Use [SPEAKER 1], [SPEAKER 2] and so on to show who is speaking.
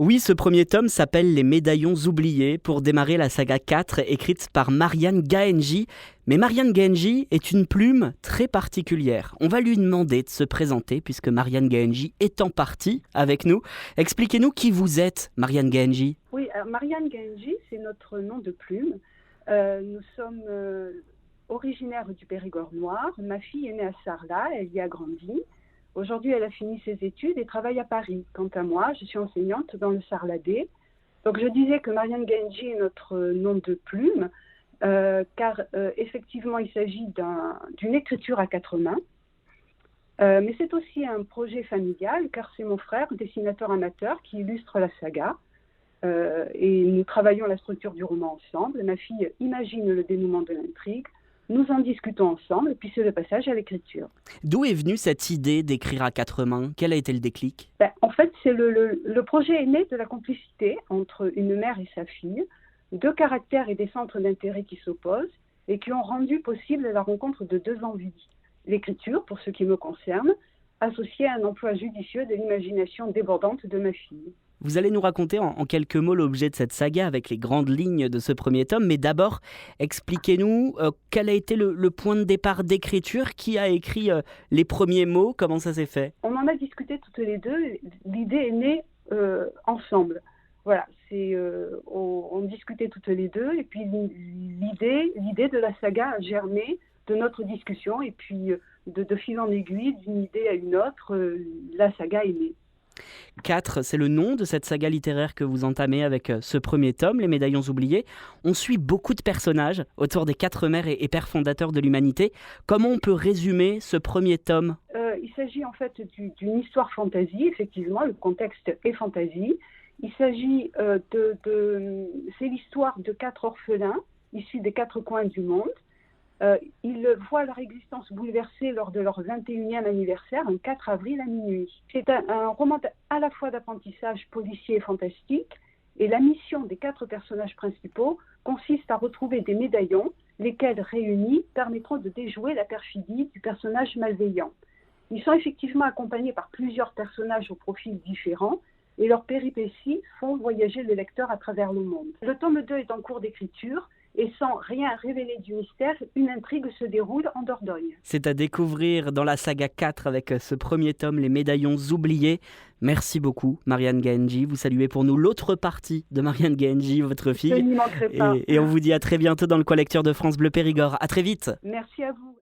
[SPEAKER 1] Oui, ce premier tome s'appelle Les Médaillons oubliés pour démarrer la saga 4 écrite par Marianne Gaënji. Mais Marianne Gaënji est une plume très particulière. On va lui demander de se présenter puisque Marianne Gaënji est en partie avec nous. Expliquez-nous qui vous êtes, Marianne Gaënji.
[SPEAKER 2] Oui, alors Marianne Gaënji, c'est notre nom de plume. Nous sommes originaires du Périgord noir. Ma fille est née à Sarlat, elle y a grandi. Aujourd'hui, elle a fini ses études et travaille à Paris. Quant à moi, je suis enseignante dans le Sarladais. Donc je disais que Marianne Gaënji est notre nom de plume, car effectivement, il s'agit d'une écriture à quatre mains. Mais c'est aussi un projet familial, car c'est mon frère, dessinateur amateur, qui illustre la saga. Et nous travaillons la structure du roman ensemble. Ma fille imagine le dénouement de l'intrigue. Nous en discutons ensemble, et puis c'est le passage à l'écriture.
[SPEAKER 1] D'où est venue cette idée d'écrire à quatre mains? Quel a été le déclic?
[SPEAKER 2] En fait, le projet est né de la complicité entre une mère et sa fille, deux caractères et des centres d'intérêt qui s'opposent et qui ont rendu possible la rencontre de deux envies. L'écriture, pour ce qui me concerne, associée à un emploi judicieux de l'imagination débordante de ma fille.
[SPEAKER 1] Vous allez nous raconter en quelques mots l'objet de cette saga avec les grandes lignes de ce premier tome, mais d'abord, expliquez-nous quel a été le point de départ d'écriture, qui a écrit les premiers mots, comment ça s'est fait?
[SPEAKER 2] On en a discuté toutes les deux, l'idée est née ensemble. Voilà, on discutait toutes les deux, et puis l'idée de la saga a germé de notre discussion, et puis de fil en aiguille, d'une idée à une autre, la saga est née.
[SPEAKER 1] 4, c'est le nom de cette saga littéraire que vous entamez avec ce premier tome, Les Médaillons oubliés. On suit beaucoup de personnages autour des quatre mères et pères fondateurs de l'humanité. Comment on peut résumer ce premier tome?
[SPEAKER 2] Il s'agit en fait d'une histoire fantasy, effectivement, le contexte est fantasy. Il s'agit c'est l'histoire de quatre orphelins issus des quatre coins du monde. Ils voient leur existence bouleversée lors de leur 21e anniversaire, un 4 avril à minuit. C'est un roman à la fois d'apprentissage policier et fantastique, et la mission des quatre personnages principaux consiste à retrouver des médaillons, lesquels réunis permettront de déjouer la perfidie du personnage malveillant. Ils sont effectivement accompagnés par plusieurs personnages aux profils différents, et leurs péripéties font voyager le lecteur à travers le monde. Le tome 2 est en cours d'écriture, et sans rien révéler du mystère, une intrigue se déroule en Dordogne.
[SPEAKER 1] C'est à découvrir dans la saga 4 avec ce premier tome, Les Médaillons oubliés. Merci beaucoup, Marianne Gaënji. Vous saluez pour nous l'autre partie de Marianne Gaënji, votre fille.
[SPEAKER 2] Je n'y manquerai pas.
[SPEAKER 1] Et on vous dit à très bientôt dans le collecteur de France Bleu Périgord. À très vite.
[SPEAKER 2] Merci à vous.